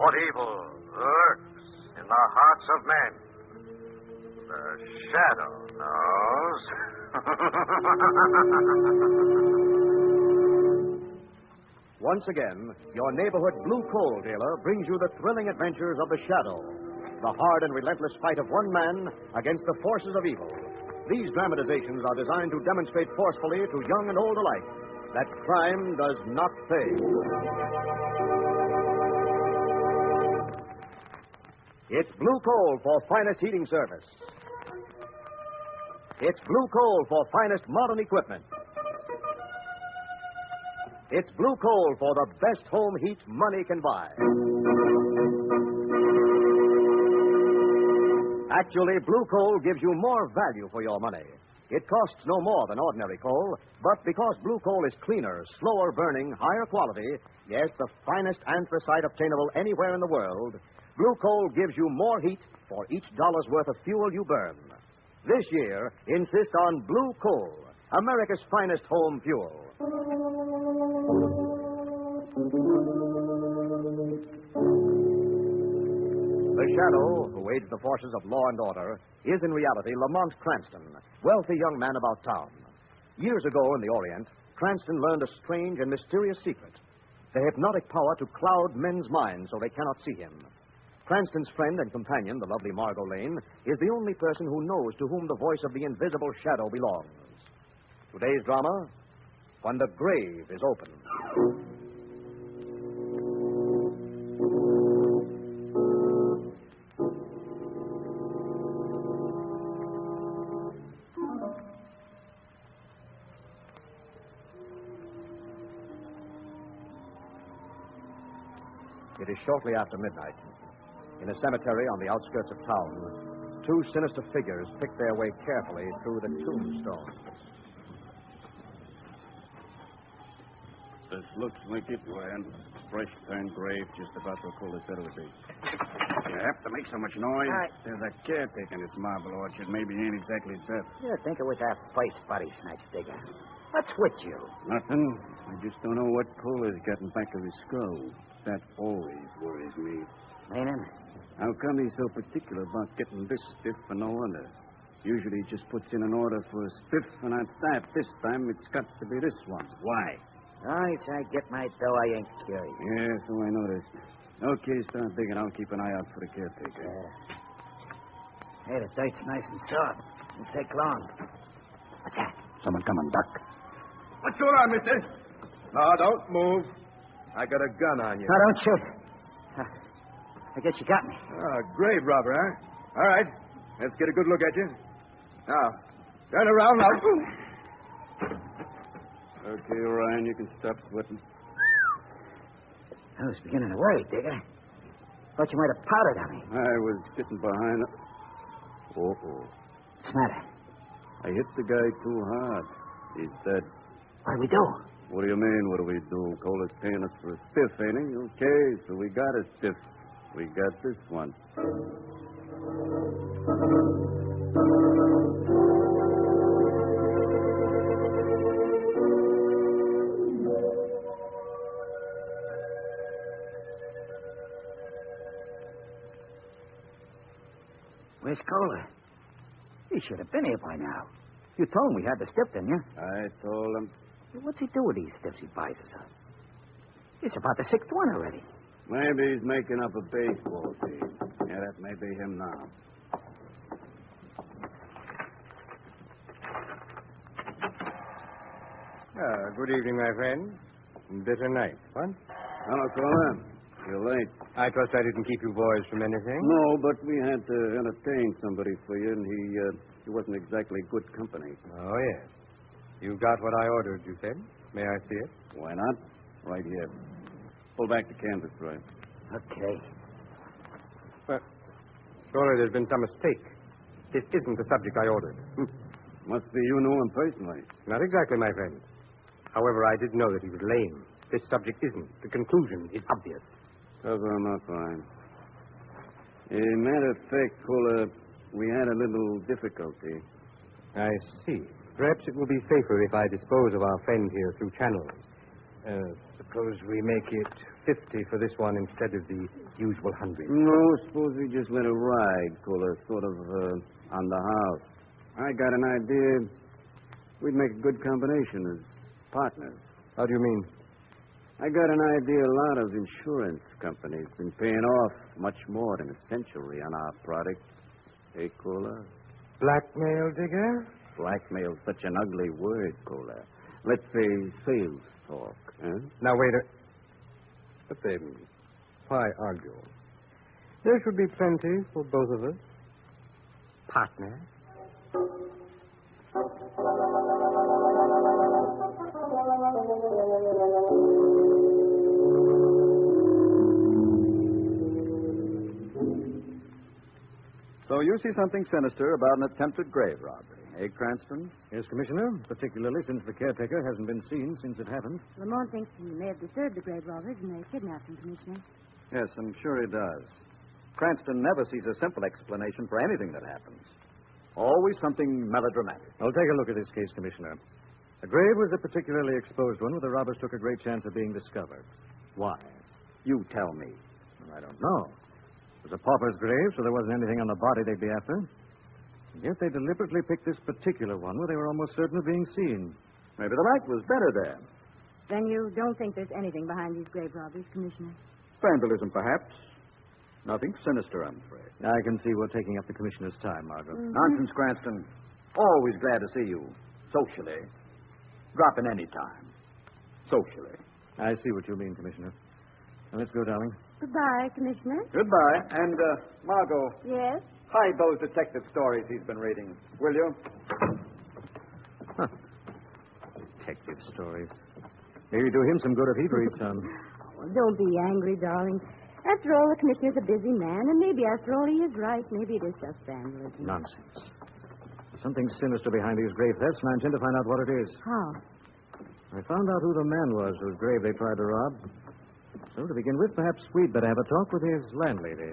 What evil lurks in the hearts of men? The shadow knows. Once again, your neighborhood blue coal dealer brings you the thrilling adventures of the Shadow, the hard and relentless fight of one man against the forces of evil. These dramatizations are designed to demonstrate forcefully to young and old alike that crime does not pay. It's blue coal for finest heating service. It's blue coal for finest modern equipment. It's blue coal for the best home heat money can buy. Actually, blue coal gives you more value for your money. It costs no more than ordinary coal, but because blue coal is cleaner, slower burning, higher quality, yes, the finest anthracite obtainable anywhere in the world, blue coal gives you more heat for each dollar's worth of fuel you burn. This year, insist on blue coal, America's finest home fuel. The Shadow, who aids the forces of law and order, is in reality Lamont Cranston, wealthy young man about town. Years ago in the Orient, Cranston learned a strange and mysterious secret, the hypnotic power to cloud men's minds so they cannot see him. Cranston's friend and companion, the lovely Margot Lane, is the only person who knows to whom the voice of the invisible Shadow belongs. Today's drama, When the Grave is Open. It is shortly after midnight. In a cemetery on the outskirts of town, two sinister figures pick their way carefully through the tombstones. This looks like it, Rand. Fresh turned grave, just about as full as said it would be. You have to make so much noise. There's a caretaker in this marble orchard. Maybe he ain't exactly deaf. You think it was our first body snatch, Digger? What's with you? Nothing. I just don't know what pull he's got in back of his skull. That always worries me. Meaning? How come he's so particular about getting this stiff for no other? Usually he just puts in an order for a stiff, and at that, this time it's got to be this one. Why? All right, I get my dough. I ain't curious. Yeah, so I noticed. Okay, start digging. I'll keep an eye out for the caretaker. Hey, the dirt's nice and soft. Won't take long. What's that? Someone coming, Doc. What's going on, mister? No, don't move. I got a gun on you. No, don't shoot. I guess you got me. Oh, grave robber, huh? All right. Let's get a good look at you. Now, turn around now. Okay, Ryan, you can stop sweating. I was beginning to worry, Digger. Thought you might have powdered on me. I was getting behind it. Uh-oh. What's the matter? I hit the guy too hard. He's dead. What do we do? What do you mean, what do we do? Cole is paying us for a stiff, ain't he? Okay, so we got a stiff. We got this one. Where's Kohler? He should have been here by now. You told him we had the stiff, didn't you? I told him. What's he do with these stiffs he buys us up? It's about the sixth one already. Maybe he's making up a baseball team. Yeah, that may be him now. Good evening, my friend. Bitter night, what? Hello, Kohler. You're late. I trust I didn't keep you boys from anything. No, but we had to entertain somebody for you, and he wasn't exactly good company. Oh, yes. You got what I ordered, you said. May I see it? Why not? Right here. Pull back the canvas, Roy. Okay. Well, Surely there's been some mistake. This isn't the subject I ordered. Must be you know him personally. Not exactly, my friend. However, I did know that he was lame. This subject isn't. The conclusion is obvious. Cover him up, Ryan. Matter of fact, Fuller, we had a little difficulty. I see. Perhaps it will be safer if I dispose of our friend here through channels. Suppose we make it 50 for this one instead of the usual 100. No, suppose we just let it ride, Fuller, sort of on the house. I got an idea. We'd make a good combination as partners. How do you mean? I got an idea a lot of insurance companies been paying off much more than a century on our product. Hey, Cola? Blackmail, Digger? Blackmail's such an ugly word, Cola. Let's say sales talk, huh? Now, wait a... But then, why argue? There should be plenty for both of us. Partner. So you see something sinister about an attempted grave robbery, eh, Cranston? Yes, Commissioner, particularly since the caretaker hasn't been seen since it happened. Lamont thinks he may have disturbed the grave robbers and they kidnapped him, Commissioner. Yes, I'm sure he does. Cranston never sees a simple explanation for anything that happens. Always something melodramatic. Well, take a look at this case, Commissioner. The grave was a particularly exposed one where the robbers took a great chance of being discovered. Why? You tell me. Well, I don't know. It was a pauper's grave, so there wasn't anything on the body they'd be after. And yet they deliberately picked this particular one where they were almost certain of being seen. Maybe the night was better then. Then you don't think there's anything behind these grave robberies, Commissioner? Vandalism, perhaps. Nothing sinister, I'm afraid. I can see we're taking up the Commissioner's time, Margot. Mm-hmm. Nonsense, Cranston. Always glad to see you. Socially. Drop in any time. Socially. I see what you mean, Commissioner. Now, let's go, darling. Goodbye, Commissioner. Goodbye. And, Margot, Yes? hide those detective stories he's been reading, will you? Huh. Detective stories. Maybe do him some good if he'd read some. Oh, don't be angry, darling. After all, the Commissioner's a busy man, and maybe after all he is right. Maybe it is just vandalism. Nonsense. There's something sinister behind these grave thefts, and I intend to find out what it is. How? I found out who the man was whose grave they tried to rob. So, to begin with, perhaps we'd better have a talk with his landlady.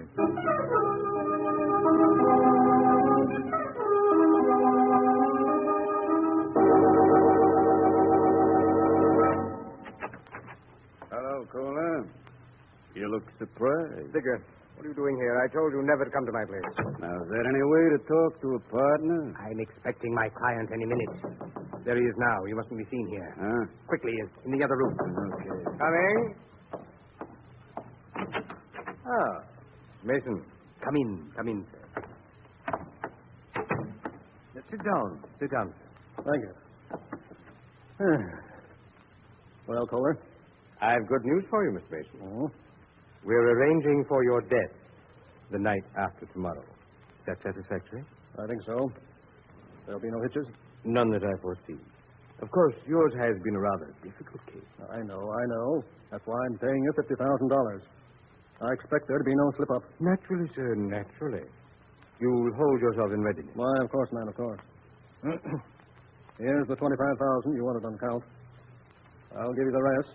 Hello, Cola. You look surprised. Digger, what are you doing here? I told you never to come to my place. Now, is there any way to talk to a partner? I'm expecting my client any minute. There he is now. You mustn't be seen here. Huh? Quickly, in the other room. Okay. Coming. Ah, Mason. Come in, sir. Sit down, sir. Thank you. Well, Kohler? I've good news for you, Mr. Mason. Oh? We're arranging for your death the night after tomorrow. Is that satisfactory? I think so. There'll be no hitches? None that I foresee. Of course, yours has been a rather difficult case. I know. That's why I'm paying you $50,000. I expect there to be no slip-up. Naturally, sir, naturally. You'll hold yourself in readiness. Why, of course, man, of course. Here's the $25,000 you wanted on account. I'll give you the rest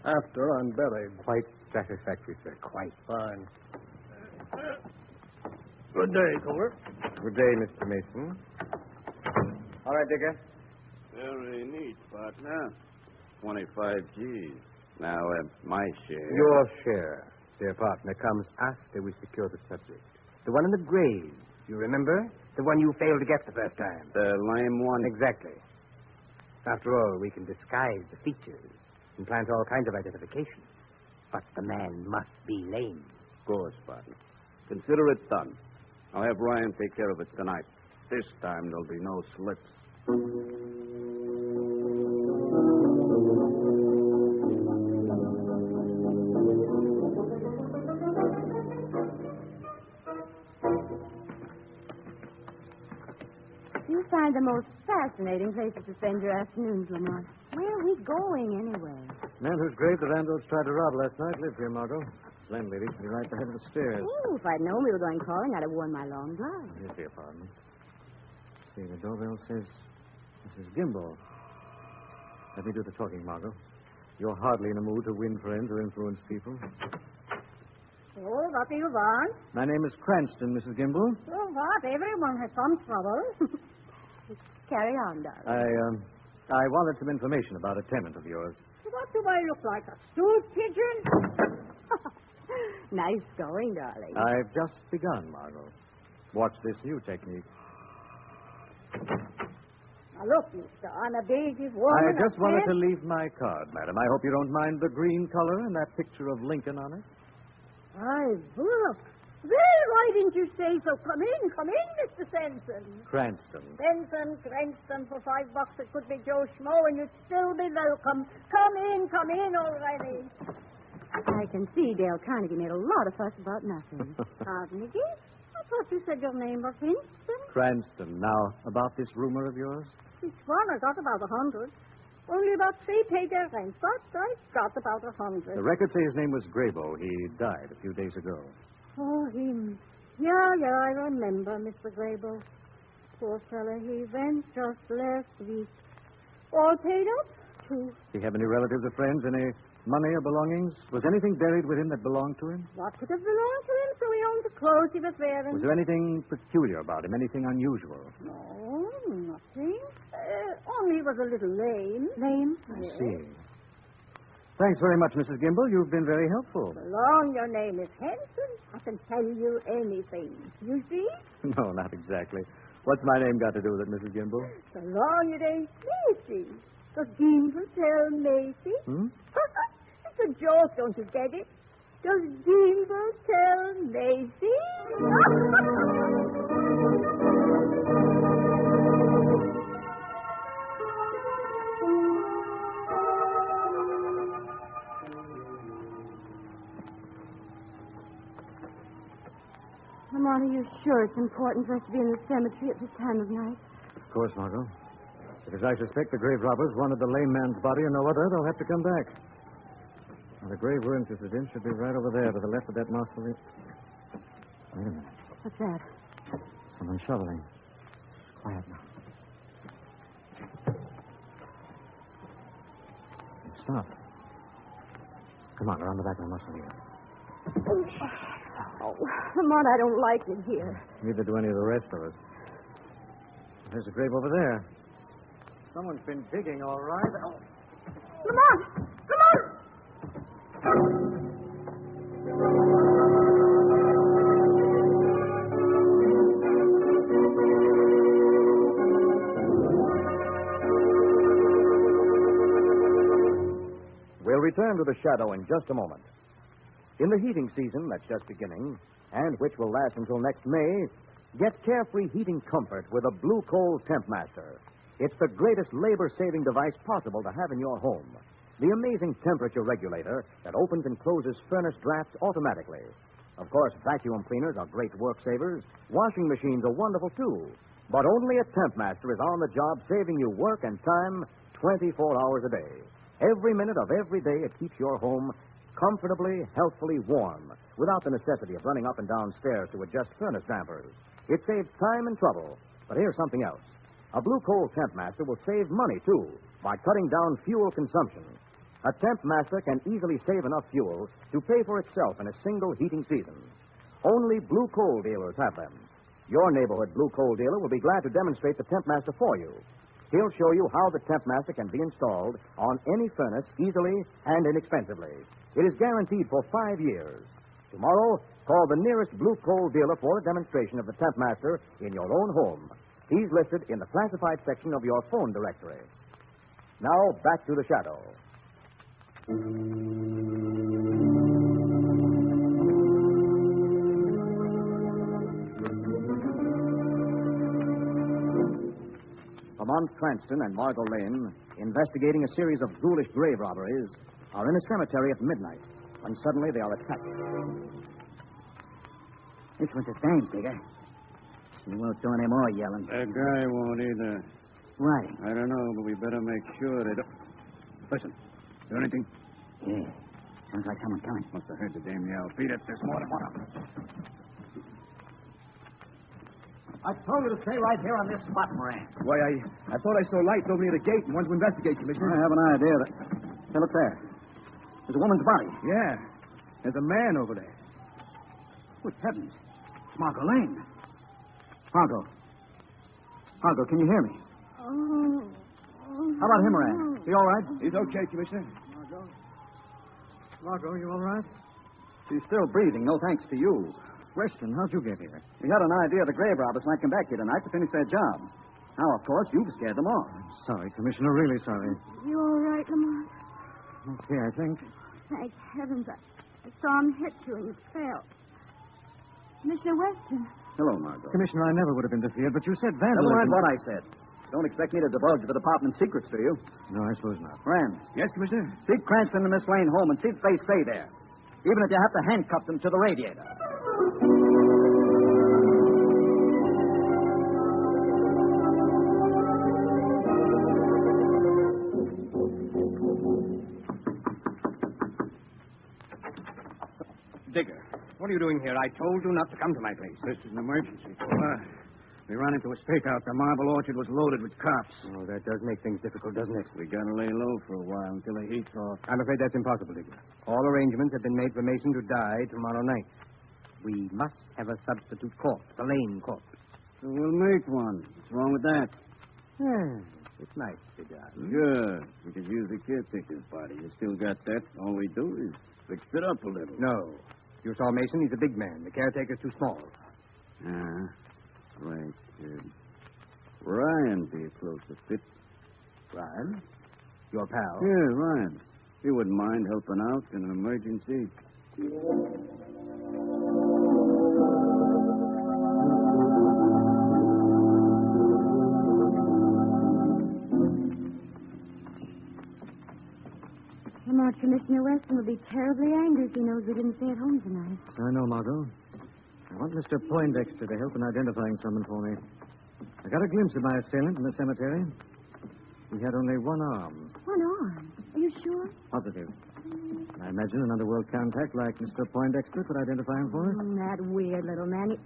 after I'm buried. Quite satisfactory, sir. Quite. Fine. Good day, Kohler. Good day, Mr. Mason. All right, Digger. Very neat, partner. 25 G's. Now, my share. Your share, dear partner, comes after we secure the subject. The one in the grave, you remember? The one you failed to get the first time. The lame one? Exactly. After all, we can disguise the features and plant all kinds of identification. But the man must be lame. Of course, partner. Consider it done. I'll have Ryan take care of it tonight. This time there'll be no slips. You find the most fascinating places to spend your afternoons, Lamont. Where are we going, anyway? The man whose grave the Randolphs tried to rob last night lived here, Margot. landlady should be right at the head of the stairs. Oh, if I'd known we were going calling, I'd have worn my long gloves. Here's the apartment. See, the doorbell says Mrs. Gimble. Let me do the talking, Margot. You're hardly in a mood to win friends or influence people. Oh, what do you want? My name is Cranston, Mrs. Gimble. Oh, what? Everyone has some trouble. Carry on, darling. I wanted some information about a tenant of yours. What do I look like, a stool pigeon? Nice going, darling. I've just begun, Margot. Watch this new technique. Now, look, mister, I'm a basic woman. I just wanted to leave my card, madam. I hope you don't mind the green color and that picture of Lincoln on it. Look. Well, why didn't you say so? Come in, Mr. Sensen. Cranston. Cranston, for $5 it could be Joe Schmo, and you'd still be welcome. Come in already. I can see Dale Carnegie made a lot of fuss about nothing. Carnegie? I thought you said your name was Winston. Cranston. Now, about this rumor of yours? Which one? I got about 100. Only about 3 paid their rent, but I got about 100. The records say his name was Graybo. He died a few days ago. Oh, him. Yeah, I remember, Mr. Grable. Poor fella, he went just last week. All paid up, too. Did he have any relatives or friends, any money or belongings? Was anything buried with him that belonged to him? What could have belonged to him? So he owned the clothes he was wearing. Was there anything peculiar about him, anything unusual? No, nothing. Only he was a little lame. Lame? I see. Thanks very much, Mrs. Gimble. You've been very helpful. So long your name is Henson, I can tell you anything. You see? No, not exactly. What's my name got to do with it, Mrs. Gimble? So long it ain't Macy. Does Gimble tell Macy? It's a joke, don't you get it? Does Gimble tell Macy? Lamont, are you sure it's important for us to be in the cemetery at this time of night? Of course, Margot. Because I suspect the grave robbers wanted the lame man's body and no other, they'll have to come back. Now, the grave we're interested in should be right over there to the left of that mausoleum. Wait a minute. What's that? Someone shoveling. Quiet now. Stop. Come on, around the back of the mausoleum. Oh, Lamont, I don't like it here. Neither do any of the rest of us. There's a grave over there. Someone's been digging, all right. Oh. Lamont! We'll return to the shadow in just a moment. In the heating season that's just beginning, and which will last until next May, get carefree heating comfort with a Blue Coal Temp Master. It's the greatest labor-saving device possible to have in your home. The amazing temperature regulator that opens and closes furnace drafts automatically. Of course, vacuum cleaners are great work savers. Washing machines are wonderful, too. But only a Temp Master is on the job saving you work and time 24 hours a day. Every minute of every day, it keeps your home comfortably, healthfully warm, without the necessity of running up and down stairs to adjust furnace dampers. It saves time and trouble. But here's something else. A Blue Coal Temp Master will save money, too, by cutting down fuel consumption. A Temp Master can easily save enough fuel to pay for itself in a single heating season. Only Blue Coal dealers have them. Your neighborhood Blue Coal dealer will be glad to demonstrate the Temp Master for you. He'll show you how the Temp Master can be installed on any furnace easily and inexpensively. It is guaranteed for 5 years. Tomorrow, call the nearest Blue Coal dealer for a demonstration of the Temp Master in your own home. He's listed in the classified section of your phone directory. Now, back to the shadow. Lamont Cranston and Margot Lane, investigating a series of ghoulish grave robberies, are in a cemetery at midnight when suddenly they are attacked. This one's a dime digger. He won't do any more yelling. That guy won't either. Why? I don't know, but we better make sure they don't. Listen, do anything? Yeah. Sounds like someone coming. Must have heard the damn yell. Beat it. There's more than one of them. I told you to stay right here on this spot, Moran. Why, I thought I saw lights over near the gate and wanted to investigate, Commissioner. I have an idea that... Hey, look there. There's a woman's body. Yeah. There's a man over there. Good heavens. It's Margot Lane. Margot. Margot, can you hear me? How about him, Moran? He all right? He's okay, Commissioner. Margot, you all right? She's still breathing, no thanks to you. Weston, how'd you get here? We had an idea the grave robbers might come back here tonight to finish their job. Now, of course, you've scared them off. Sorry, Commissioner, really sorry. You all right, Lamont? Okay, I think. Thank heavens. I saw him hit you and you fell. Commissioner Weston. Hello, Margot. Commissioner, I never would have interfered, but you said vandalism. Never mind what I said. Don't expect me to divulge the department's secrets to you. No, I suppose not. Rand, Yes, Commissioner? seek Cranston and Miss Lane home and see that they stay there. Even if you have to handcuff them to the radiator. Digger, what are you doing here? I told you not to come to my place. This is an emergency. We ran into a stakeout. The Marble Orchard was loaded with cops. Oh, that does make things difficult, doesn't it? We gotta lay low for a while until the heat's off. I'm afraid that's impossible, Digger. All arrangements have been made for Mason to die tomorrow night. We must have a substitute corpse, a Lane corpse. So we'll make one. What's wrong with that? It's nice, Digger. Good. We could use the caretaker's body. You still got that? All we do is fix it up a little. No. You saw Mason. He's a big man. The caretaker's too small. Right. Ryan be a closer fit. Ryan? Your pal? Yeah, Ryan. He wouldn't mind helping out in an emergency. Lamont, Commissioner Weston will be terribly angry if he knows we didn't stay at home tonight. I know, Margot. I want Mr. Poindexter to help in identifying someone for me. I got a glimpse of my assailant in the cemetery. He had only one arm. One arm? Are you sure? Positive. I imagine an underworld contact like Mr. Poindexter could identify him for us. That weird little man.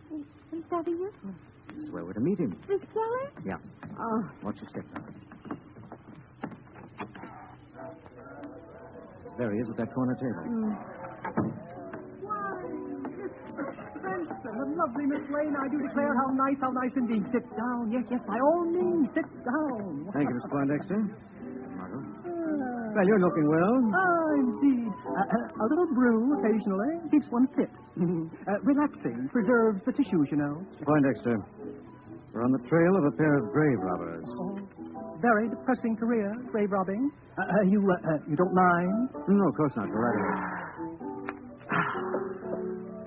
What's stopping you for? This is where we're to meet him. This cellar? Yeah. Oh. Watch your step now. There he is at that corner table. The lovely Miss Lane, I do declare how nice indeed. Sit down. Yes, by all means, sit down. Thank you, Mr. Poindexter. Margot. Well, you're looking well. Indeed. A little brew occasionally keeps one fit. Relaxing, preserves the tissues, you know. Mr. Poindexter, we're on the trail of a pair of grave robbers. Very depressing career, grave robbing. You don't mind? No, of course not. Go right ahead.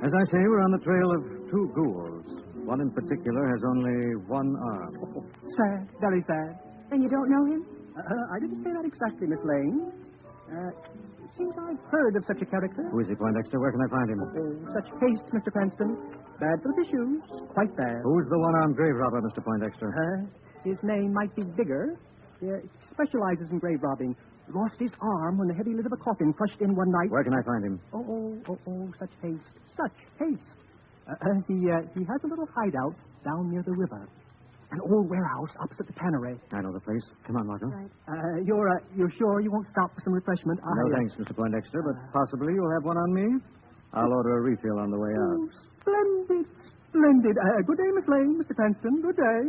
As I say, we're on the trail of two ghouls. One in particular has only one arm. Sad, very sad. Then you don't know him? I didn't say that exactly, Miss Lane. Seems I've heard of such a character. Who is he, Poindexter? Where can I find him? Such haste, Mr. Cranston. Bad for the tissues. Quite bad. Who's the one-armed grave robber, Mr. Poindexter? His name might be Digger. He specializes in grave robbing. Lost his arm when the heavy lid of a coffin crushed in one night. Where can I find him? Such haste. Such haste. He has a little hideout down near the river. An old warehouse opposite the tannery. I know the place. Come on, Margot. Right. You're sure you won't stop for some refreshment? No, thanks, Mr. Poindexter, but possibly you'll have one on me. I'll order a refill on the way out. Oh, splendid, splendid. Good day, Miss Lane, Mr. Cranston. Good day.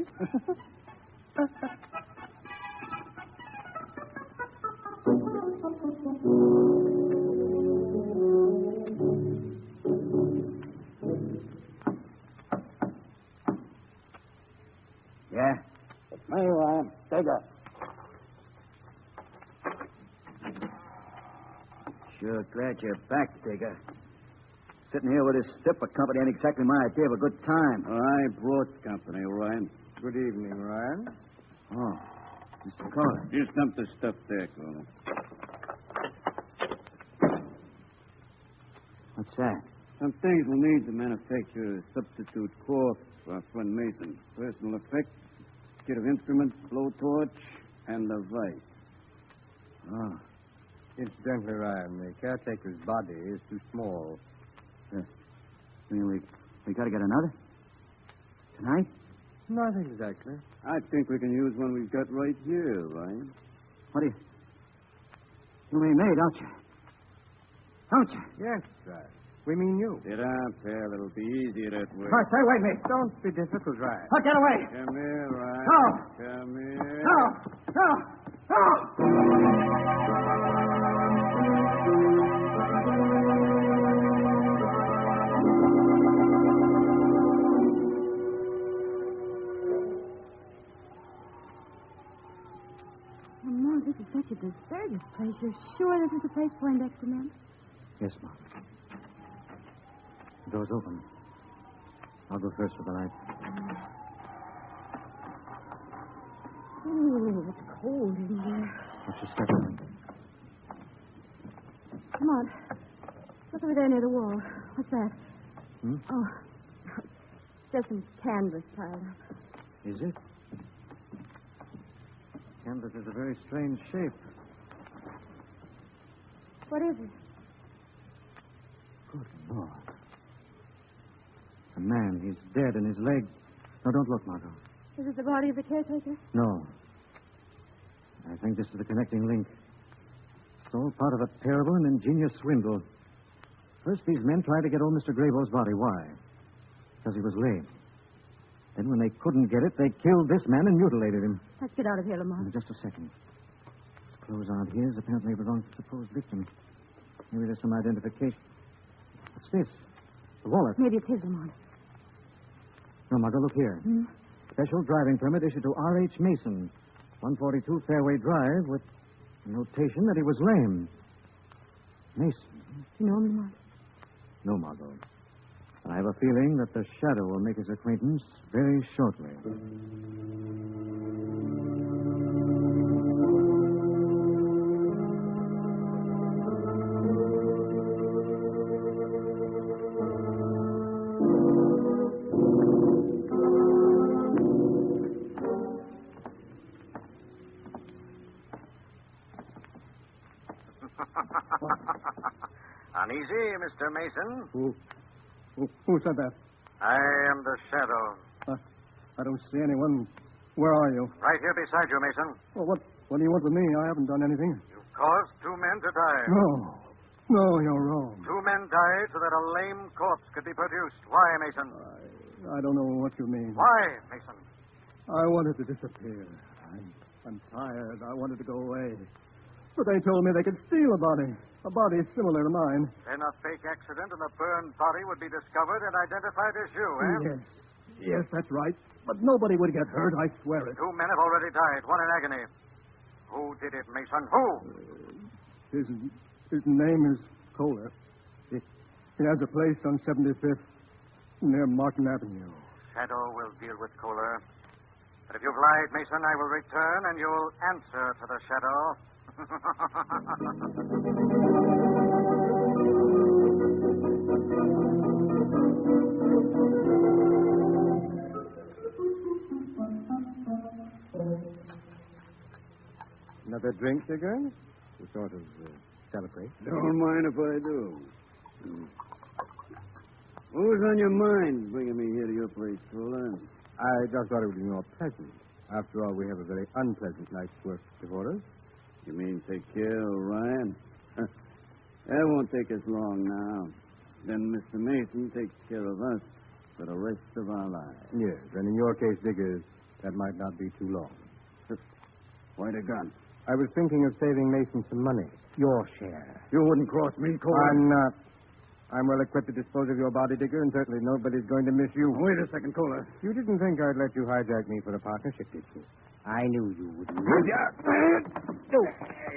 Yeah? It's me, Ryan. Digger. Sure glad you're back, Digger. Sitting here with this stripper company ain't exactly my idea of a good time. I brought company, Ryan. Good evening, Ryan. Oh, Mr. Kohler. Just dump the stuff there, Colonel. What's that? Some things we'll need to manufacture a substitute corpse for our friend Mason. Personal effects, kit of instruments, blowtorch, and a vice. Oh. Incidentally, Ryan, the caretaker's body is too small. We got to get another? Tonight? Not exactly. I think we can use one we've got right here, Ryan. What do you... You mean me, don't you? Don't you? Yes, Ryan. We mean you. Sit down, pal. It'll be easier that way. All right, stay away, mate. Don't be difficult, Ryan. Oh, get away. Come here, Ryan. No. Come here. No. Lamont, this is such a deserted place. You're sure this is the place Poindexter meant? Yes, Mom. The door's open. I'll go first for the night. Oh, it's cold in there. What's your step on? Come on. Look over there near the wall. What's that? Hmm? Oh, just some canvas piled up. Is it? Canvas is a very strange shape. What is it? Good Lord. It's a man. He's dead, and his leg... No, don't look, Margot. Is it the body of the caretaker? No. I think this is the connecting link. It's all part of a terrible and ingenious swindle. First, these men tried to get old Mr. Graybo's body. Why? Because he was lame. Then, when they couldn't get it, they killed this man and mutilated him. Let's get out of here, Lamont. Just a second. His clothes aren't his. Apparently belong to the supposed victim. Maybe there's some identification. What's this? The wallet. Maybe it's his, Lamont. No, Margot, look here. Hmm? Special driving permit issued to R.H. Mason, 142 Fairway Drive, with a notation that he was lame. Mason? You know him, Lamont? No, Margot. I have a feeling that the shadow will make his acquaintance very shortly. Uneasy, Mr. Mason. Who said that? I am the shadow. I don't see anyone. Where are you? Right here beside you, Mason. Well, what do you want with me? I haven't done anything. You've caused 2 men to die. No, you're wrong. 2 men died so that a lame corpse could be produced. Why, Mason? I don't know what you mean. Why, Mason? I wanted to disappear. I'm tired. I wanted to go away. But they told me they could steal a body similar to mine. Then a fake accident and a burned body would be discovered and identified as you, eh? Yes, that's right. But nobody would get hurt, I swear it. 2 men have already died, one in agony. Who did it, Mason? Who? His name is Kohler. He has a place on 75th near Martin Avenue. Shadow will deal with Kohler. But if you've lied, Mason, I will return and you'll answer to the shadow. Another drink, Digger? To sort of celebrate. Don't mind if I do. What was on your mind bringing me here to your place, Kohler? I just thought it would be more pleasant. After all, we have a very unpleasant night's work before us. You mean take care of Ryan? That won't take us long now. Then Mr. Mason takes care of us for the rest of our lives. Yes, and in your case, Digger, that might not be too long. Why the gun? I was thinking of saving Mason some money. Your share. You wouldn't cross me, Kohler. I'm not. I'm well equipped to dispose of your body, Digger, and certainly nobody's going to miss you. Wait a second, Kohler. You didn't think I'd let you hijack me for a partnership, did you? I knew you wouldn't.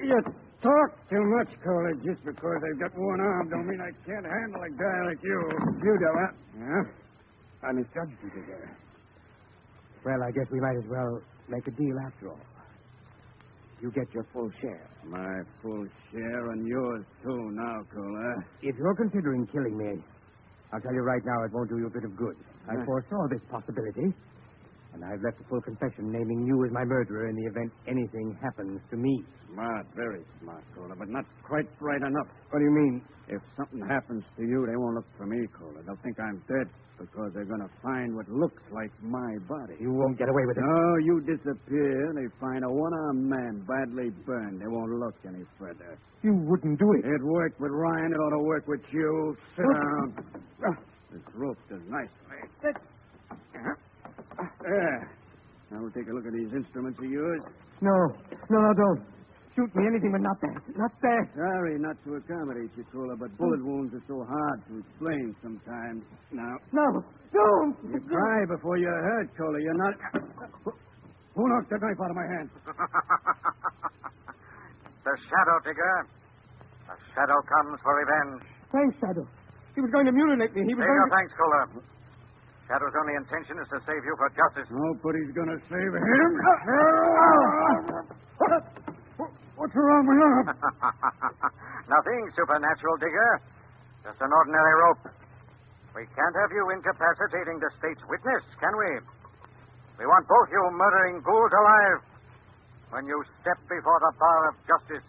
You talk too much, Kohler. Just because I've got one arm don't mean I can't handle a guy like you. You do, huh? Yeah? I misjudged you, Digger. Well, I guess we might as well make a deal after all. You get your full share. My full share and yours, too, now, Kohler. If you're considering killing me, I'll tell you right now it won't do you a bit of good. I foresaw this possibility. And I've left a full confession naming you as my murderer in the event anything happens to me. Smart, very smart, Kohler, but not quite bright enough. What do you mean? If something happens to you, they won't look for me, Kohler. They'll think I'm dead because they're going to find what looks like my body. You won't get away with it. No, you disappear, they find a one-armed man badly burned. They won't look any further. You wouldn't do it. It worked with Ryan. It ought to work with you. Sit down. This rope does nicely. There. Now we'll take a look at these instruments of yours. No, don't. Shoot me, anything but not that. Not that. Sorry not to accommodate you, Kohler, but bullet wounds are so hard to explain sometimes. Now, No, don't. you cry before you're hurt, Kohler. You're not... Who knocked the knife out of my hand? The Shadow, Digger. The Shadow comes for revenge. Thanks, Shadow. He was going to mutilate me. He was Take going your to... thanks, Kohler. Shadow's only intention is to save you for justice. Nobody's going to save him. What's wrong with him? Nothing supernatural, Digger. Just an ordinary rope. We can't have you incapacitating the state's witness, can we? We want both you murdering ghouls alive when you step before the bar of justice.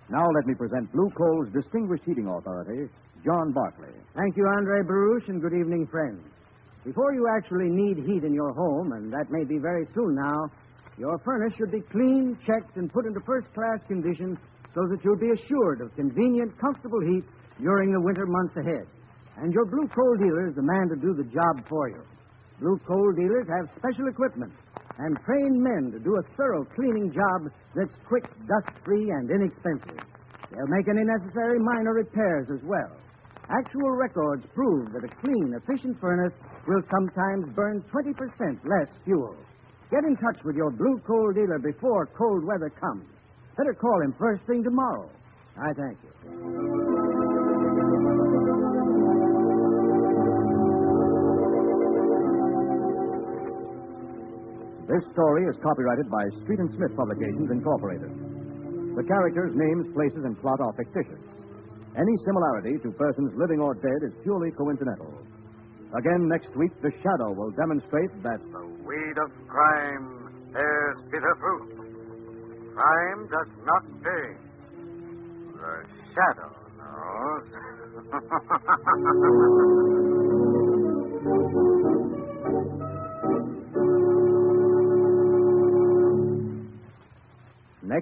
Now let me present Blue Coal's distinguished heating authority, John Barkley. Thank you, Andre Baruch, and good evening, friends. Before you actually need heat in your home, and that may be very soon now, your furnace should be cleaned, checked, and put into first-class condition so that you'll be assured of convenient, comfortable heat during the winter months ahead. And your Blue Coal dealer is the man to do the job for you. Blue Coal dealers have special equipment and trained men to do a thorough cleaning job that's quick, dust-free, and inexpensive. They'll make any necessary minor repairs as well. Actual records prove that a clean, efficient furnace will sometimes burn 20% less fuel. Get in touch with your Blue Coal dealer before cold weather comes. Better call him first thing tomorrow. I thank you. This story is copyrighted by Street and Smith Publications, Incorporated. The characters, names, places, and plot are fictitious. Any similarity to persons living or dead is purely coincidental. Again, next week, the Shadow will demonstrate that The weed of crime bears bitter fruit. Crime does not pay. The Shadow knows.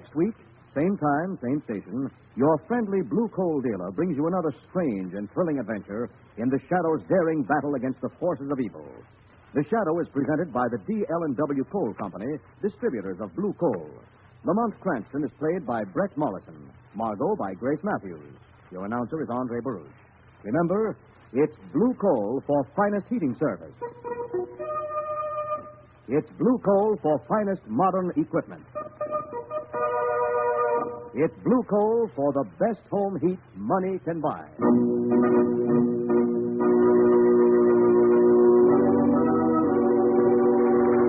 next week, same time, same station, your friendly Blue Coal dealer brings you another strange and thrilling adventure in the Shadow's daring battle against the forces of evil. The Shadow is presented by the D.L.&W. Coal Company, distributors of Blue Coal. Lamont Cranston is played by Brett Mollison. Margot by Grace Matthews. Your announcer is Andre Baruch. Remember, it's Blue Coal for finest heating service. It's Blue Coal for finest modern equipment. It's Blue Coal for the best home heat money can buy.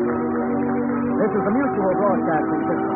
This is the Mutual Broadcasting System.